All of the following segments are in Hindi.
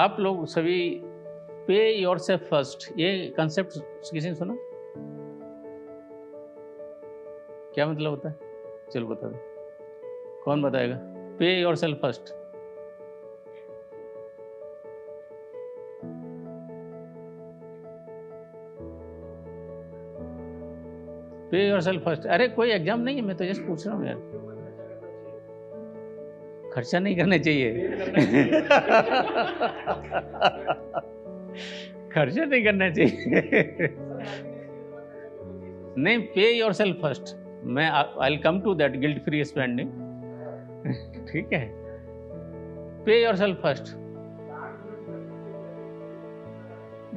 आप लोग सभी पे योरसेल्फ फर्स्ट, ये कंसेप्ट किसी ने सुना? क्या मतलब होता है? चलो बता दो, कौन बताएगा? पे योरसेल्फ फर्स्ट। पे योरसेल्फ फर्स्ट। अरे कोई एग्जाम नहीं है, मैं तो जस्ट पूछ रहा हूँ यार। खर्चा नहीं करना चाहिए। खर्चा नहीं करना चाहिए। नहीं, पे योरसेल्फ फर्स्ट। मैं I will come to that guilt free spending. ठीक है, पे योरसेल्फ फर्स्ट।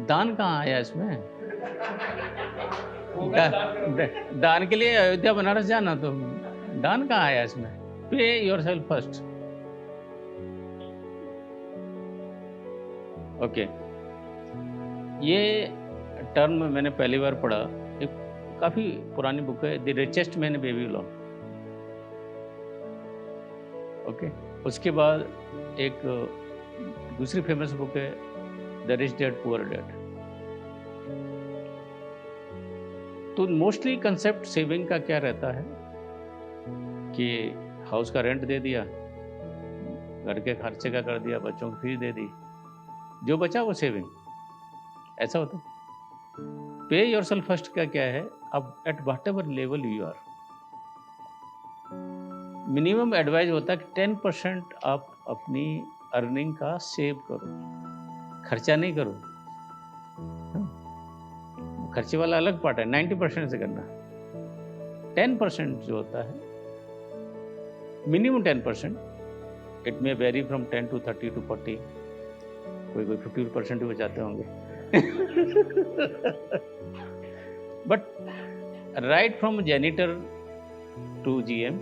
दान कहाँ आया इसमें? दान के लिए अयोध्या बनारस जाना, तो दान कहाँ आया इसमें? पे योरसेल्फ फर्स्ट। ओके, ये टर्म मैंने पहली बार पढ़ा, एक काफी पुरानी बुक है, the richest man Babylon. Okay, उसके बाद एक दूसरी फेमस बुक है, the rich dad poor dad. तो मोस्टली कंसेप्ट सेविंग का क्या रहता है कि हाउस का रेंट दे दिया, घर के खर्चे का कर दिया, बच्चों की फीस दे दी, जो बचा वो सेविंग, ऐसा होता है। पे योरसेल्फ फर्स्ट का क्या है? अब at whatever level you are, minimum advice होता है कि 10% आप अपनी अर्निंग का सेव करो, खर्चा नहीं करो। खर्चे वाला अलग पार्ट है, 90% से करना। 10% जो होता है, minimum 10%, it may very from 10 to 30 to 40, कोई 50% भी बचाते होंगे। But right from janitor to GM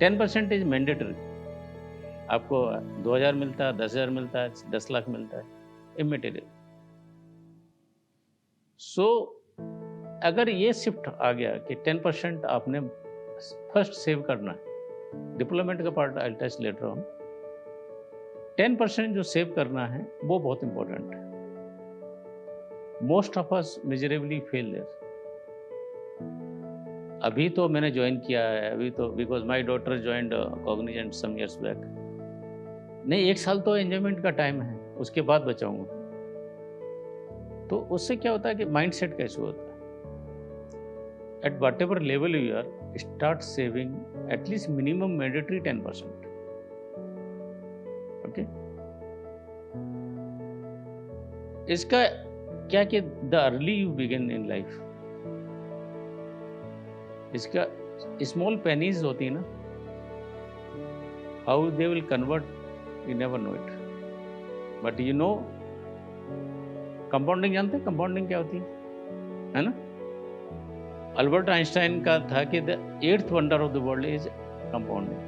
10% is mandatory. आपको 2000 मिलता है, 10,000 मिलता है, 10 लाख मिलता है, इमेटीरियल। सो अगर ये शिफ्ट आ गया कि 10% आपने फर्स्ट सेव करना है, डिप्लोमेट का part I touch later on, 10% जो सेव करना है वो बहुत इंपॉर्टेंट है। Most of us miserably fail there. अभी तो मैंने ज्वाइन किया है, अभी तो because my daughter joined Cognizant some years back. नहीं, 1 साल तो एंजॉयमेंट का टाइम है, उसके बाद बचाऊंगा। तो उससे क्या होता है कि माइंड सेट कैसे होता है? At whatever level you are, start saving at least minimum mandatory 10%। Okay, इसका क्या कि the early you begin in life, इसका स्मॉल पेनीज होती है ना, how they will convert, you never know it. But you know compounding, जानते हैं कंपाउंडिंग क्या होती है ना? अल्बर्ट आइंस्टाइन का था कि the 8th wonder of the world is compounding.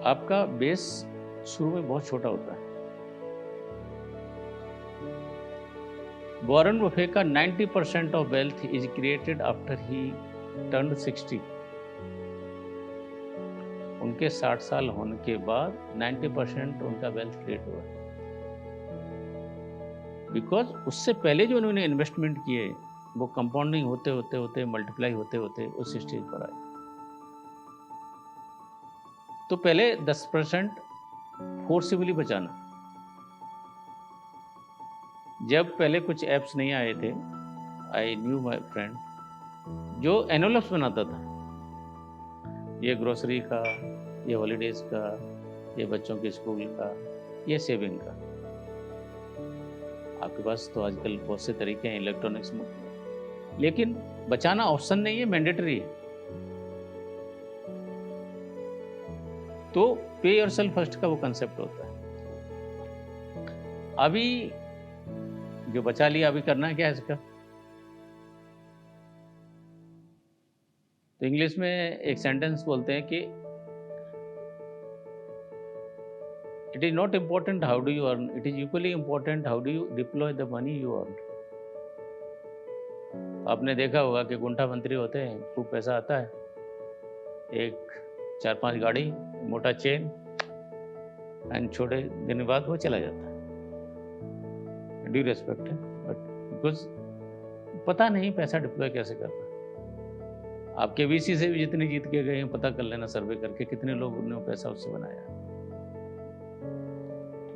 आपका बेस शुरू में बहुत छोटा होता है। वॉरेन बफे का 90% of wealth is created after he turned 60। उनके 60 साल होने के बाद 90% उनका वेल्थ क्रिएट हुआ, बिकॉज उससे पहले जो उन्होंने इन्वेस्टमेंट किए वो कंपाउंडिंग होते होते होते, मल्टीप्लाई होते होते उस स्टेज पर आए। तो पहले 10% फोर्सिबली बचाना। जब पहले कुछ ऐप्स नहीं आए थे, आई न्यू माई फ्रेंड जो एनवलप्स बनाता था, ये ग्रोसरी का, ये हॉलीडेज का, ये बच्चों के स्कूल का, ये सेविंग का। आपके पास तो आजकल बहुत से तरीके हैं इलेक्ट्रॉनिक्स में, लेकिन बचाना ऑप्शन नहीं है, मैंडेटरी है। तो पे योरसेल्फ फर्स्ट का वो कंसेप्ट होता है। अभी जो बचा लिया, अभी करना क्या है इसका? तो इंग्लिश में एक सेंटेंस बोलते हैं कि it is not important how do you earn, it is equally important how do you deploy the money you earn. आपने देखा होगा कि गुंठा मंत्री होते हैं, खूब पैसा आता है, एक 4-5 गाड़ी, मोटा चेन, एंड छोड़े दिन बाद वो चला जाता है। ड्यू रिस्पेक्ट है, बट बिकॉज पता नहीं पैसा डिप्लॉय कैसे करना। आपके वीसी से भी जितने जीत के गए हैं, पता कर लेना सर्वे करके कितने लोगों ने पैसा उससे बनाया।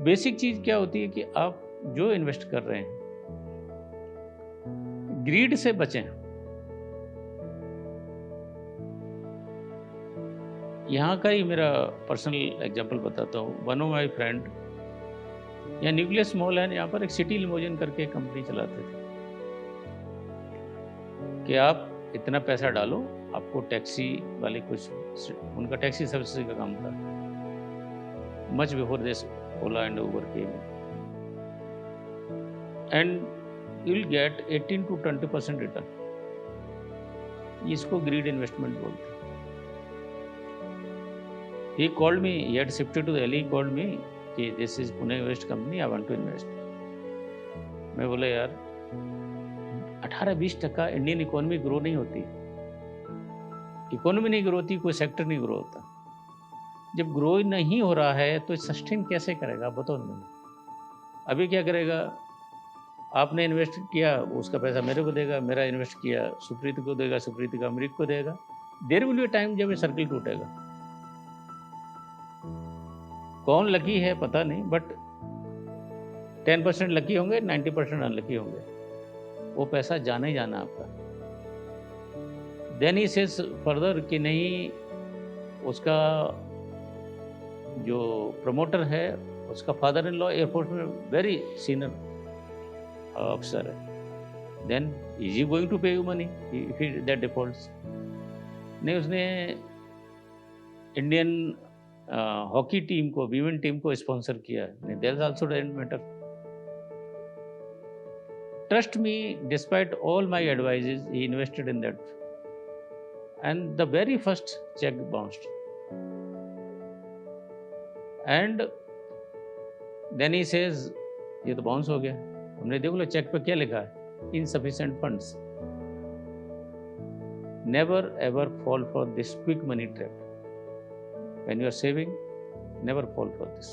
बेसिक चीज क्या होती है कि आप जो इन्वेस्ट कर रहे हैं, ग्रीड से बचें। यहाँ का ही मेरा पर्सनल एग्जांपल बताता हूँ। वन ऑफ माय फ्रेंड, यहाँ न्यूक्लियस मॉल है, यहाँ पर एक सिटी लिमोजिन करके कंपनी चलाते थे कि आप इतना पैसा डालो, आपको टैक्सी वाले कुछ, उनका टैक्सी सर्विस का काम था, much before this Ola and Uber came, and you will get 18 to 20% return. इसको ग्रीड इन्वेस्टमेंट बोलते हैं। He called me, he had shifted to Delhi, he called me कि this is Pune Invest Company, I want to invest। मैं बोला यार 18-20% इंडियन इकोनॉमी ग्रो नहीं होती, इकोनॉमी नहीं ग्रो होती, कोई सेक्टर नहीं ग्रो होता। जब ग्रो नहीं हो रहा है तो सस्टेन कैसे करेगा, बताओ मुझे। अभी क्या करेगा, आपने इन्वेस्ट किया, उसका पैसा मेरे को देगा, मेरा इन्वेस्ट किया सुप्रीत को देगा, सुप्रीत का अमरीक को देगा। देयर विल बी टाइम जब ये सर्किल टूटेगा। कौन लकी है पता नहीं, बट 10% लकी होंगे, 90% अनलकी होंगे, वो पैसा जाना ही जाना आपका। देन ही सेज फर्दर कि नहीं, उसका जो प्रमोटर है, उसका फादर इन लॉ एयरफोर्स में वेरी सीनियर ऑफिसर है। Then is he going to pay you money if he that defaults? नहीं, उसने इंडियन हॉकी टीम को, वीमेन टीम को स्पॉन्सर किया। There is also doesn't matter. Trust me, despite all my advices, he invested in that and the very first cheque bounced. And then he says ये तो बाउंस हो गया। हमने देख लो चेक पे क्या लिखा है, insufficient funds. Never ever fall for this quick money trap. When you are saving, never fall for this.